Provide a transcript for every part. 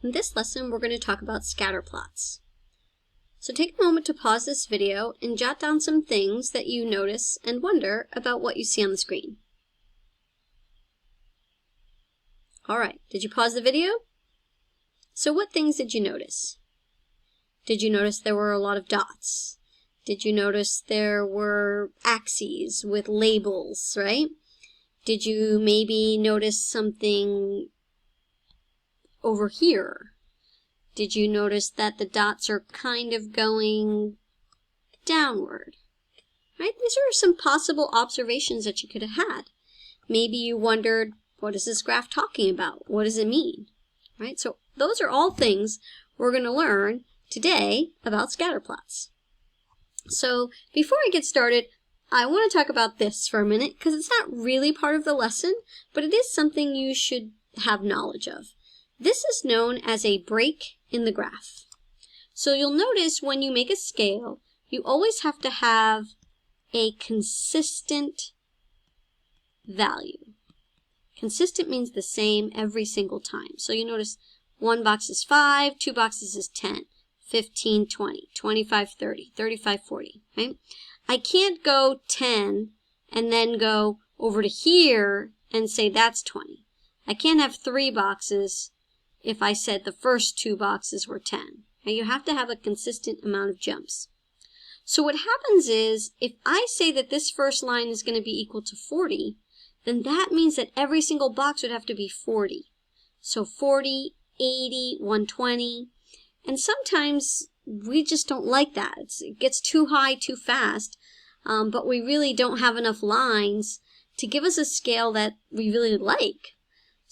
In this lesson, we're going to talk about scatter plots. So take a moment to pause this video and jot down some things that you notice and wonder about what you see on the screen. Alright, did you pause the video? So what things did you notice? Did you notice there were a lot of dots? Did you notice there were axes with labels, right? Did you maybe notice something over here? Did you notice that the dots are kind of going downward? Right? These are some possible observations that you could have had. Maybe you wondered, what is this graph talking about? What does it mean? Right? So those are all things we're going to learn today about scatter plots. So before I get started, I want to talk about this for a minute because it's not really part of the lesson, but it is something you should have knowledge of. This is known as a break in the graph. So you'll notice when you make a scale, you always have to have a consistent value. Consistent means the same every single time. So you notice one box is 5, two boxes is 10, 15, 20, 25, 30, 35, 40, right? I can't go 10 and then go over to here and say that's 20. I can't have 3 boxes if I said the first 2 boxes were 10. Now you have to have a consistent amount of jumps. So what happens is, if I say that this first line is going to be equal to 40, then that means that every single box would have to be 40. So 40, 80, 120. And sometimes we just don't like that. It gets too high too fast, but we really don't have enough lines to give us a scale that we really like.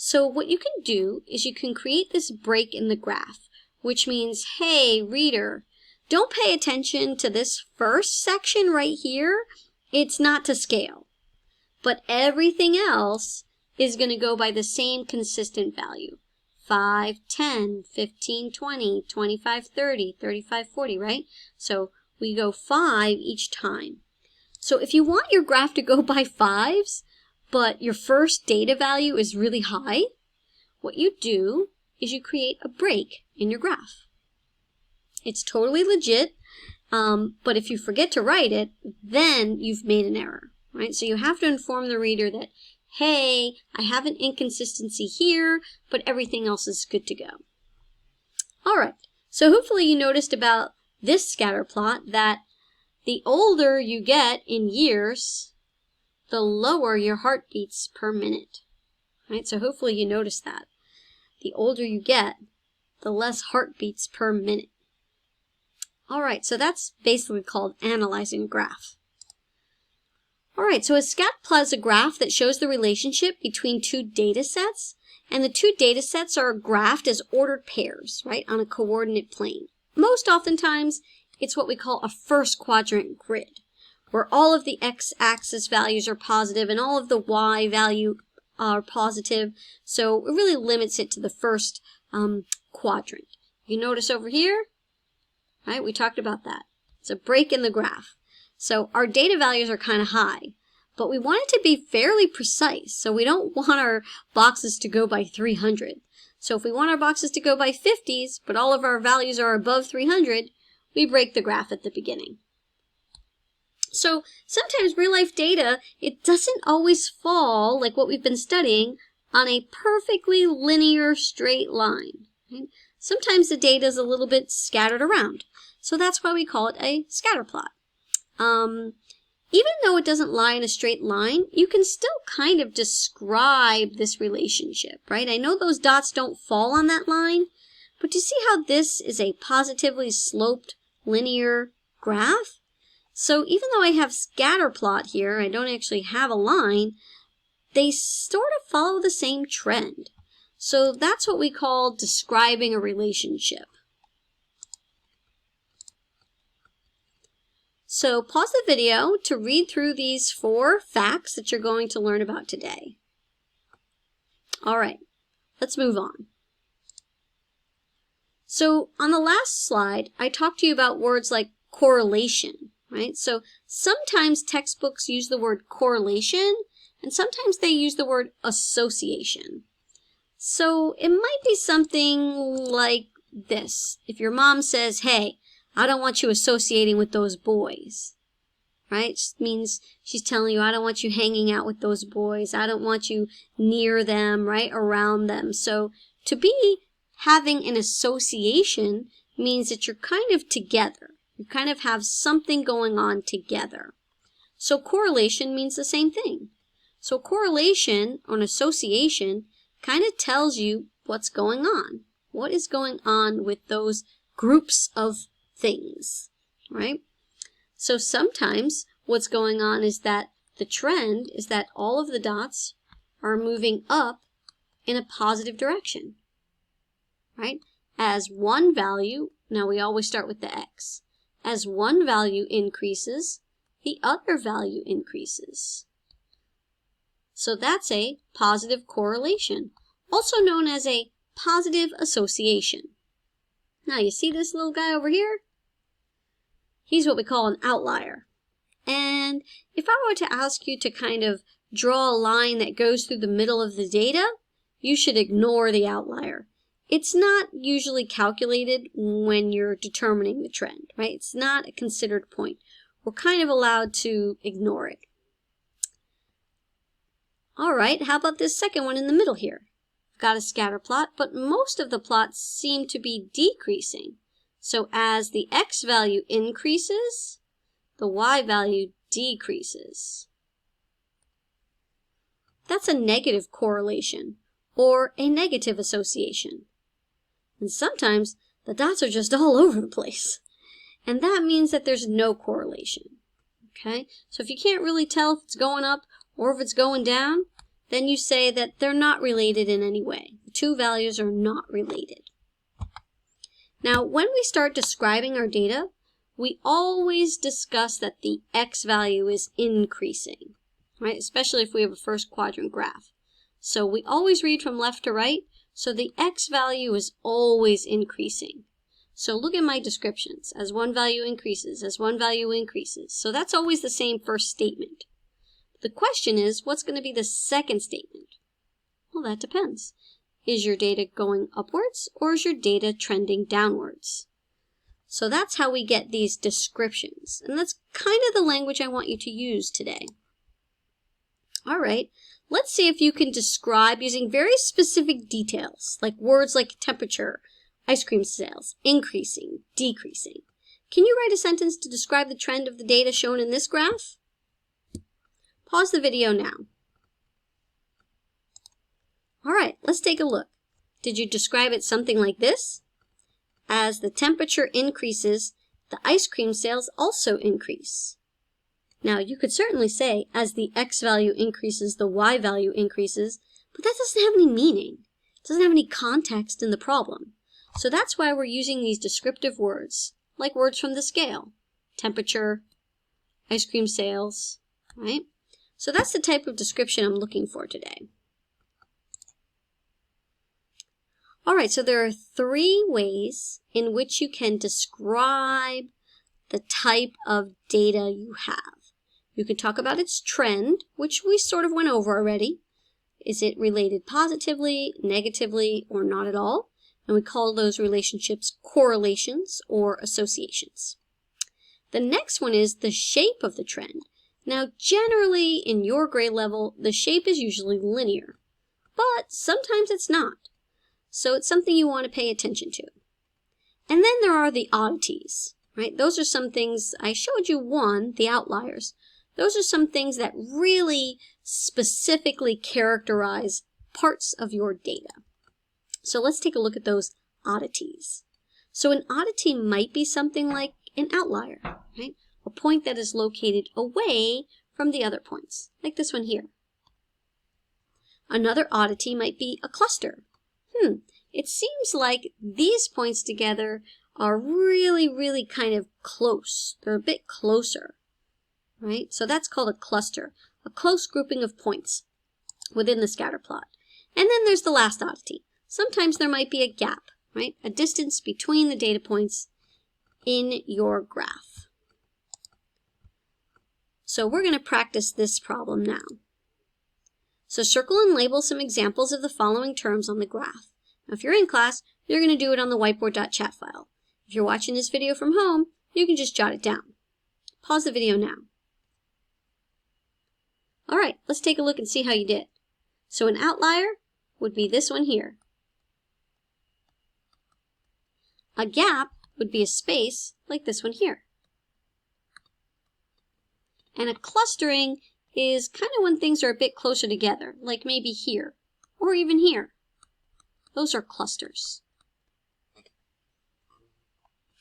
So what you can do is you can create this break in the graph, which means, hey, reader, don't pay attention to this first section right here. It's not to scale. But everything else is going to go by the same consistent value. 5, 10, 15, 20, 25, 30, 35, 40, right? So we go 5 each time. So if you want your graph to go by 5s, but your first data value is really high, what you do is you create a break in your graph. It's totally legit, but if you forget to write it, then you've made an error, right? So you have to inform the reader that, hey, I have an inconsistency here, but everything else is good to go. All right, so hopefully you noticed about this scatter plot that the older you get in years, the lower your heartbeats per minute. Right? So hopefully you noticed that. The older you get, the less heartbeats per minute. All right, so that's basically called analyzing a graph. All right, so a scatter plot is a graph that shows the relationship between two data sets, and the two data sets are graphed as ordered pairs, right, on a coordinate plane. Most oftentimes, it's what we call a first quadrant grid, where all of the x-axis values are positive and all of the y value are positive, so it really limits it to the first quadrant. You notice over here, right, we talked about that. It's a break in the graph. So our data values are kind of high, but we want it to be fairly precise, so we don't want our boxes to go by 300. So if we want our boxes to go by 50s, but all of our values are above 300, we break the graph at the beginning. So sometimes real-life data, it doesn't always fall, like what we've been studying, on a perfectly linear straight line. Right? Sometimes the data is a little bit scattered around. So that's why we call it a scatter plot. Even though it doesn't lie in a straight line, you can still kind of describe this relationship, right? I know those dots don't fall on that line, but do you see how this is a positively sloped linear graph? So even though I have scatter plot here, I don't actually have a line, they sort of follow the same trend. So that's what we call describing a relationship. So pause the video to read through these 4 facts that you're going to learn about today. All right, let's move on. So on the last slide, I talked to you about words like correlation, right? So sometimes textbooks use the word correlation, and sometimes they use the word association. So it might be something like this. If your mom says, hey, I don't want you associating with those boys, right? It means she's telling you, I don't want you hanging out with those boys. I don't want you near them, right? Around them. So to be having an association means that you're kind of together. You kind of have something going on together. So correlation means the same thing. So correlation or an association kind of tells you what's going on. What is going on with those groups of things, right? So sometimes what's going on is that the trend is that all of the dots are moving up in a positive direction, right? As one value, now we always start with the x, as one value increases, the other value increases. So that's a positive correlation, also known as a positive association. Now you see this little guy over here? He's what we call an outlier. And if I were to ask you to kind of draw a line that goes through the middle of the data, you should ignore the outlier. It's not usually calculated when you're determining the trend, right? It's not a considered point. We're kind of allowed to ignore it. All right, how about this second one in the middle here? I've got a scatter plot, but most of the plots seem to be decreasing. So as the x value increases, the y value decreases. That's a negative correlation or a negative association. And sometimes the dots are just all over the place. And that means that there's no correlation. Okay? So if you can't really tell if it's going up or if it's going down, then you say that they're not related in any way. The two values are not related. Now, when we start describing our data, we always discuss that the x value is increasing, right? Especially if we have a first quadrant graph. So we always read from left to right, so the x value is always increasing. So look at my descriptions. As one value increases, as one value increases. So that's always the same first statement. The question is, what's going to be the second statement? Well, that depends. Is your data going upwards or is your data trending downwards? So that's how we get these descriptions. And that's kind of the language I want you to use today. All right, let's see if you can describe using very specific details, like words like temperature, ice cream sales, increasing, decreasing. Can you write a sentence to describe the trend of the data shown in this graph? Pause the video now. All right, let's take a look. Did you describe it something like this? As the temperature increases, the ice cream sales also increase. Now, you could certainly say, as the x value increases, the y value increases, but that doesn't have any meaning. It doesn't have any context in the problem. So that's why we're using these descriptive words, like words from the scale. Temperature, ice cream sales, right? So that's the type of description I'm looking for today. All right, so there are three ways in which you can describe the type of data you have. You can talk about its trend, which we sort of went over already. Is it related positively, negatively, or not at all? And we call those relationships correlations or associations. The next one is the shape of the trend. Now, generally, in your grade level, the shape is usually linear, but sometimes it's not. So it's something you want to pay attention to. And then there are the oddities, right? Those are some things, I showed you one, the outliers. Those are some things that really specifically characterize parts of your data. So let's take a look at those oddities. So an oddity might be something like an outlier, right? A point that is located away from the other points, like this one here. Another oddity might be a cluster. It seems like these points together are really kind of close. They're a bit closer, right? So that's called a cluster, a close grouping of points within the scatter plot. And then there's the last oddity. Sometimes there might be a gap, right? A distance between the data points in your graph. So we're going to practice this problem now. So circle and label some examples of the following terms on the graph. Now, if you're in class, you're going to do it on the whiteboard.chat file. If you're watching this video from home, you can just jot it down. Pause the video now. All right, let's take a look and see how you did. So an outlier would be this one here. A gap would be a space like this one here. And a clustering is kind of when things are a bit closer together, like maybe here, or even here. Those are clusters.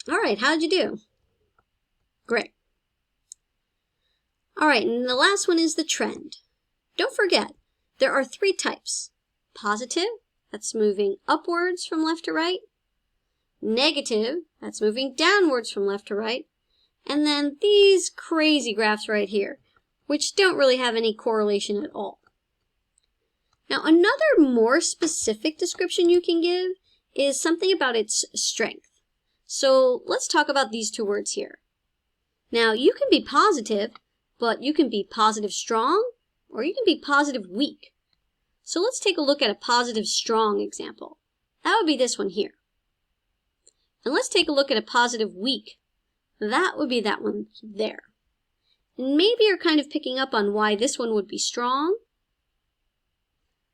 All right, how'd you do? Great. All right, and the last one is the trend. Don't forget, there are 3 types. Positive, that's moving upwards from left to right. Negative, that's moving downwards from left to right. And then these crazy graphs right here, which don't really have any correlation at all. Now, another more specific description you can give is something about its strength. So let's talk about these 2 words here. Now, you can be positive, but you can be positive strong, or you can be positive weak. So let's take a look at a positive strong example. That would be this one here. And let's take a look at a positive weak. That would be that one there. And maybe you're kind of picking up on why this one would be strong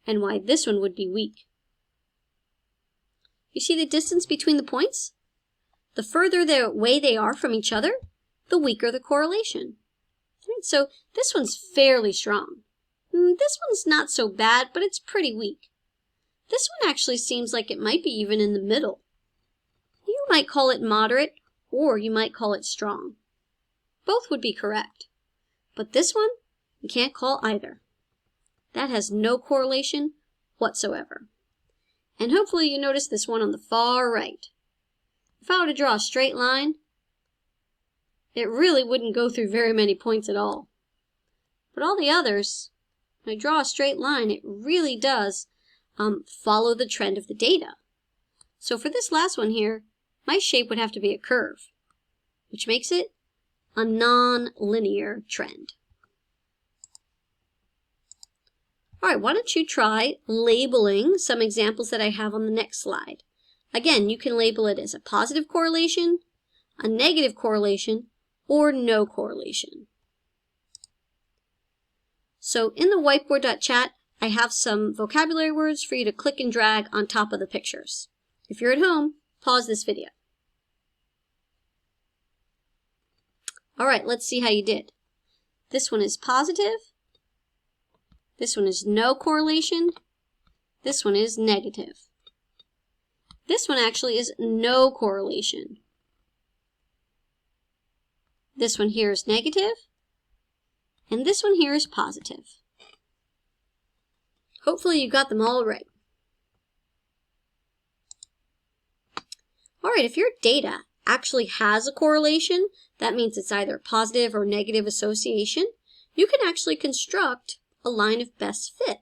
and why this one would be weak. You see the distance between the points? The further away they are from each other, the weaker the correlation. Right, so this one's fairly strong. This one's not so bad, but it's pretty weak. This one actually seems like it might be even in the middle. You might call it moderate, or you might call it strong. Both would be correct. But this one, you can't call either. That has no correlation whatsoever. And hopefully you notice this one on the far right. If I were to draw a straight line, it really wouldn't go through very many points at all. But all the others, when I draw a straight line, it really does follow the trend of the data. So for this last one here, my shape would have to be a curve, which makes it a non-linear trend. All right, why don't you try labeling some examples that I have on the next slide. Again, you can label it as a positive correlation, a negative correlation, or no correlation. So in the whiteboard.chat, I have some vocabulary words for you to click and drag on top of the pictures. If you're at home, pause this video. All right, let's see how you did. This one is positive. This one is no correlation. This one is negative. This one actually is no correlation. This one here is negative. And this one here is positive. Hopefully you got them all right. All right, if your data actually has a correlation, that means it's either positive or negative association, you can actually construct a line of best fit.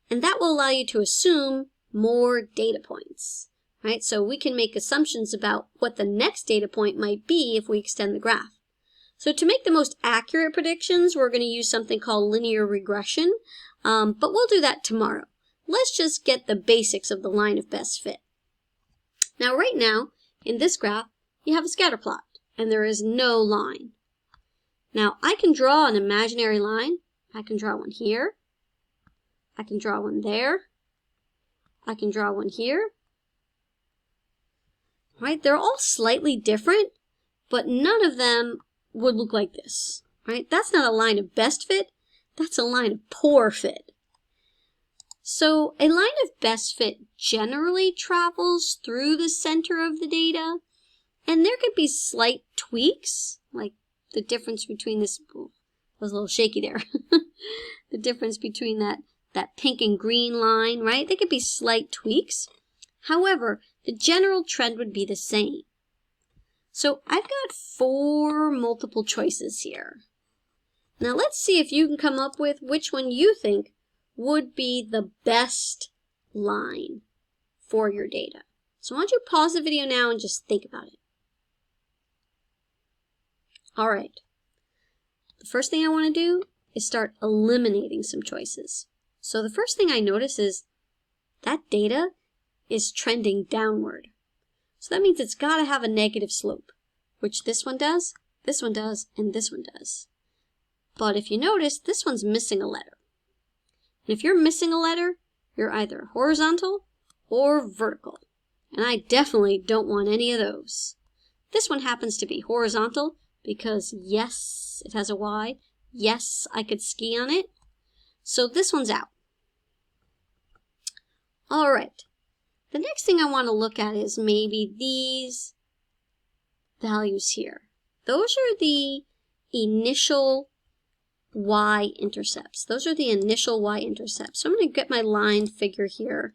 And that will allow you to assume more data points, right? So we can make assumptions about what the next data point might be if we extend the graph. So to make the most accurate predictions, we're going to use something called linear regression, but we'll do that tomorrow. Let's just get the basics of the line of best fit. Now, right now, in this graph, you have a scatter plot, and there is no line. Now, I can draw an imaginary line. I can draw one here. I can draw one there. I can draw one here. Right? They're all slightly different, but none of them would look like this. Right? That's not a line of best fit. That's a line of poor fit. So a line of best fit generally travels through the center of the data, and there could be slight tweaks, like the difference between this, oh, I was a little shaky there, the difference between that pink and green line, right? There could be slight tweaks. However, the general trend would be the same. So I've got 4 multiple choices here. Now let's see if you can come up with which one you think would be the best line for your data. So why don't you pause the video now and just think about it. All right. The first thing I want to do is start eliminating some choices. So the first thing I notice is that data is trending downward. So that means it's got to have a negative slope, which this one does, and this one does. But if you notice, this one's missing a letter. And if you're missing a letter, you're either horizontal or vertical. And I definitely don't want any of those. This one happens to be horizontal because yes, it has a Y. Yes, I could ski on it. So this one's out. All right. The next thing I want to look at is maybe these values here. Those are the initial y-intercepts. Those are the initial y-intercepts. So I'm going to get my line figure here,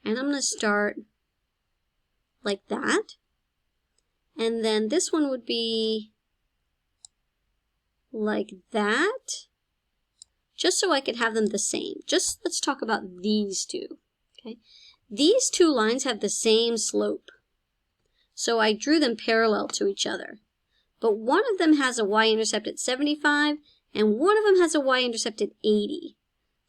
and I'm going to start like that. And then this one would be like that, just so I could have them the same. Just let's talk about these two. Okay, these two lines have the same slope, so I drew them parallel to each other. But one of them has a y-intercept at 75, and one of them has a y-intercept at 80.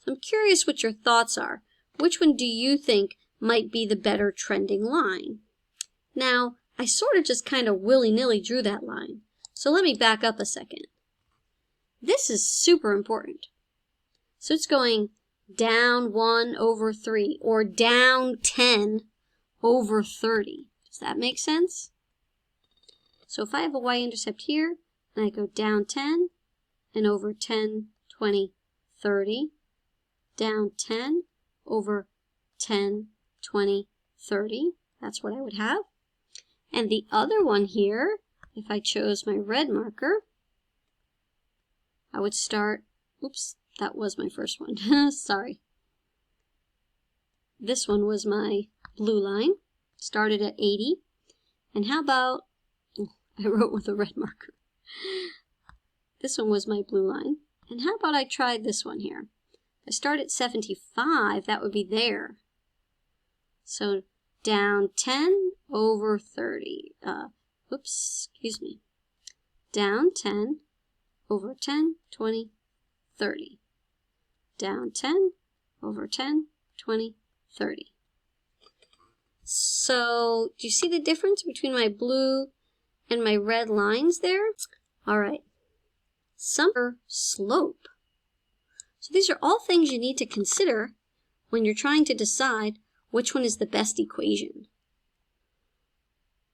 So I'm curious what your thoughts are. Which one do you think might be the better trending line? Now, I sort of just kind of willy-nilly drew that line. So let me back up a second. This is super important. So it's going down 1 over 3, or down 10 over 30. Does that make sense? So if I have a y-intercept here, and I go down 10, and over 10, 20, 30, down 10, over 10, 20, 30, that's what I would have. And the other one here, if I chose my red marker, I would start, oops, that was my first one, sorry. This one was my blue line, started at 80. And how about, I wrote with a red marker. This one was my blue line. And how about I tried this one here? I start at 75, that would be there. So down 10 over 30. Oops, excuse me. Down 10 over 10, 20, 30. Down 10 over 10, 20, 30. So, do you see the difference between my blue and my red lines there? All right. Some are slope. So these are all things you need to consider when you're trying to decide which one is the best equation.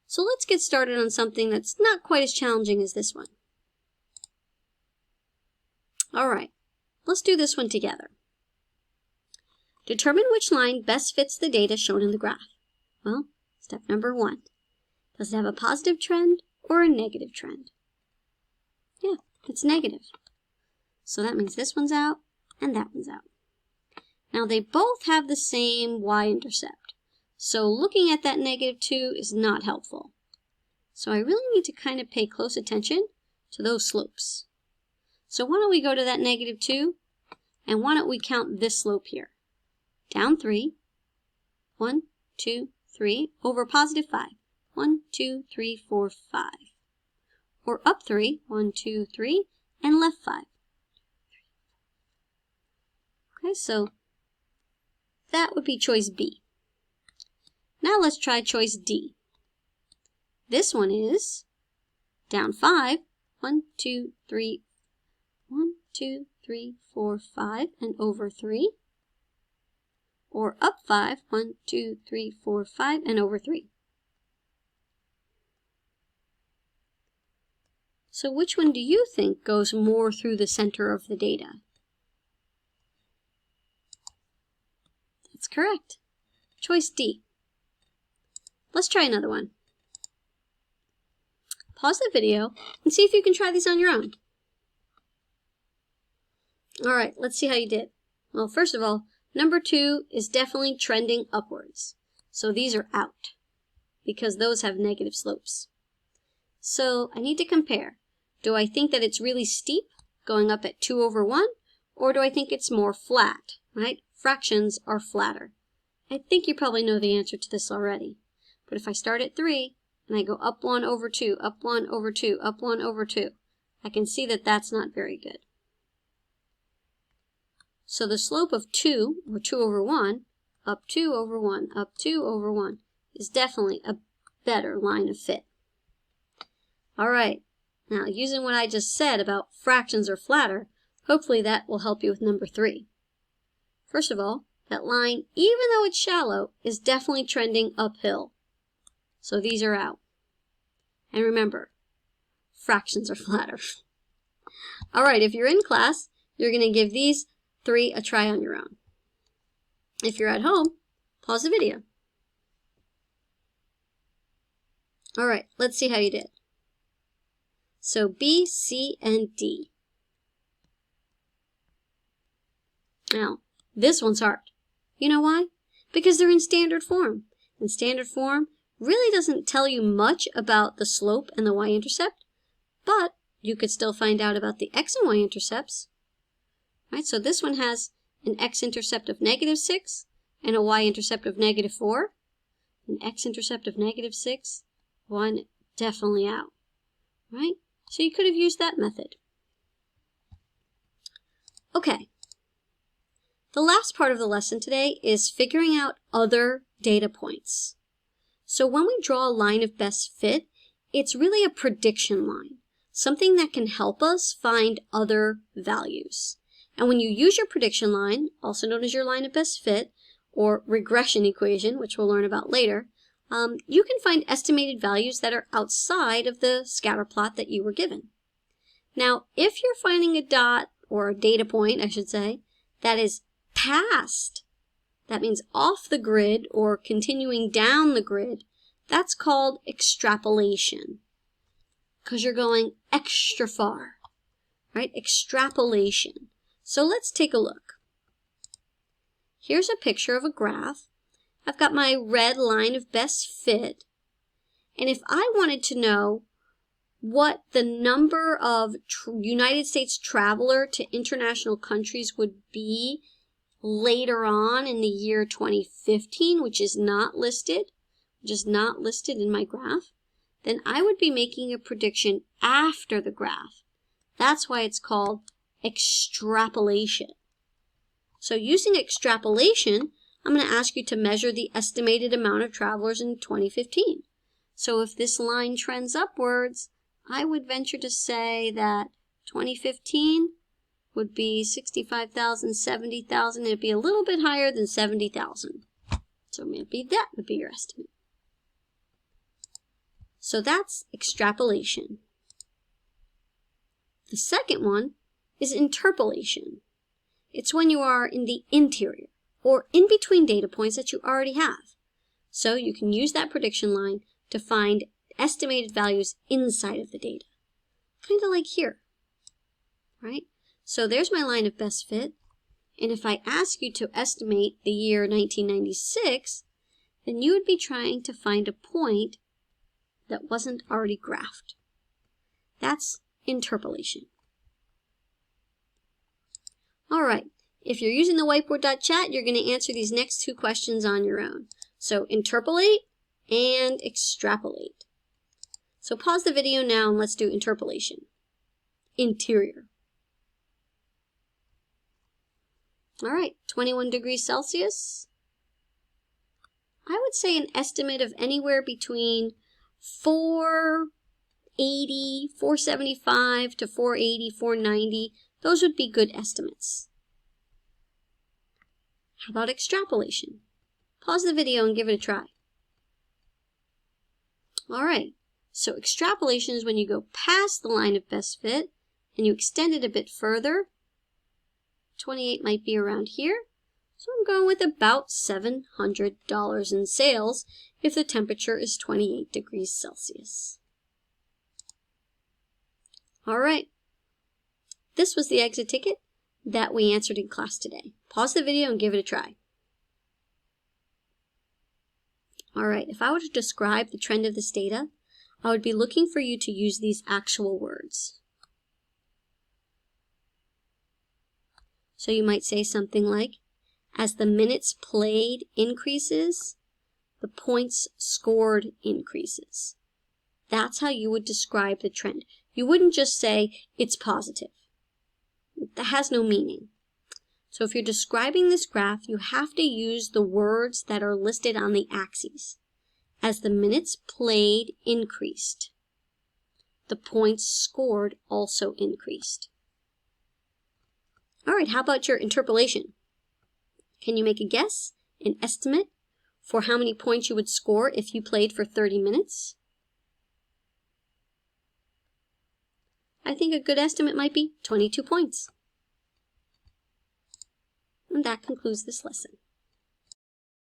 So let's get started on something that's not quite as challenging as this one. All right, let's do this one together. Determine which line best fits the data shown in the graph. Well, step number 1. Does it have a positive trend or a negative trend? Yeah, it's negative. So that means this one's out and that one's out. Now they both have the same y-intercept. So looking at that -2 is not helpful. So I really need to kind of pay close attention to those slopes. So why don't we go to that -2, and why don't we count this slope here? Down 3, 1, 2, 3, over positive 5, 1, 2, 3, 4, 5. Or up 3, 1, 2, 3, and left 5. Okay, so that would be choice B. Now let's try choice D. This one is down 5, 1, 2, 3, 1, 2, 3, 4, 5, and over 3. Or up 5, 1, 2, 3, 4, 5, and over 3. So which one do you think goes more through the center of the data? That's correct. Choice D. Let's try another one. Pause the video and see if you can try these on your own. All right, let's see how you did. Well, first of all, number 2 is definitely trending upwards. So these are out because those have negative slopes. So I need to compare. Do I think that it's really steep, going up at 2 over 1, or do I think it's more flat, right? Fractions are flatter. I think you probably know the answer to this already. But if I start at 3, and I go up 1 over 2, up 1 over 2, up 1 over 2, I can see that that's not very good. So the slope of 2, or 2 over 1, up 2 over 1, up 2 over 1, is definitely a better line of fit. All right, now using what I just said about fractions are flatter, hopefully that will help you with number 3. First of all, that line, even though it's shallow, is definitely trending uphill. So these are out. And remember, fractions are flatter. All right, if you're in class, you're going to give these 3 a try on your own. If you're at home, pause the video. All right, let's see how you did. So B, C, and D. Now, this one's hard. You know why? Because they're in standard form. And standard form really doesn't tell you much about the slope and the y-intercept, but you could still find out about the x and y-intercepts. Right, so this one has an x-intercept of -6 and a y-intercept of -4. An x-intercept of -6, 1 definitely out. Right? So you could have used that method. Okay. The last part of the lesson today is figuring out other data points. So when we draw a line of best fit, it's really a prediction line, something that can help us find other values. And when you use your prediction line, also known as your line of best fit, or regression equation, which we'll learn about later, you can find estimated values that are outside of the scatter plot that you were given. Now, if you're finding a dot, or a data point, I should say, that is past, that means off the grid or continuing down the grid, that's called extrapolation, because you're going extra far, right? Extrapolation. So let's take a look. Here's a picture of a graph. I've got my red line of best fit, and if I wanted to know what the number of United States traveler to international countries would be later on in the year 2015, which is not listed in my graph, then I would be making a prediction after the graph. That's why it's called extrapolation. So using extrapolation, I'm going to ask you to measure the estimated amount of travelers in 2015. So if this line trends upwards, I would venture to say that 2015 would be 65,000, 70,000. It'd be a little bit higher than 70,000. So maybe that would be your estimate. So that's extrapolation. The second one is interpolation. It's when you are in the interior, or in between data points that you already have. So you can use that prediction line to find estimated values inside of the data. Kind of like here, right? So there's my line of best fit. And if I ask you to estimate the year 1996, then you would be trying to find a point that wasn't already graphed. That's interpolation. All right, if you're using the whiteboard.chat, you're going to answer these next 2 questions on your own. So interpolate and extrapolate. So pause the video now and let's do interpolation. Interior. All right, 21 degrees Celsius. I would say an estimate of anywhere between 480, 475 to 480, 490. Those would be good estimates. How about extrapolation? Pause the video and give it a try. All right, so extrapolation is when you go past the line of best fit and you extend it a bit further. 28 might be around here. So I'm going with about $700 in sales if the temperature is 28 degrees Celsius. All right. This was the exit ticket that we answered in class today. Pause the video and give it a try. All right, if I were to describe the trend of this data, I would be looking for you to use these actual words. So you might say something like, as the minutes played increases, the points scored increases. That's how you would describe the trend. You wouldn't just say, it's positive. That has no meaning. So if you're describing this graph, you have to use the words that are listed on the axes. As the minutes played increased, the points scored also increased. All right, how about your interpolation? Can you make a guess, an estimate, for how many points you would score if you played for 30 minutes? I think a good estimate might be 22 points. And that concludes this lesson.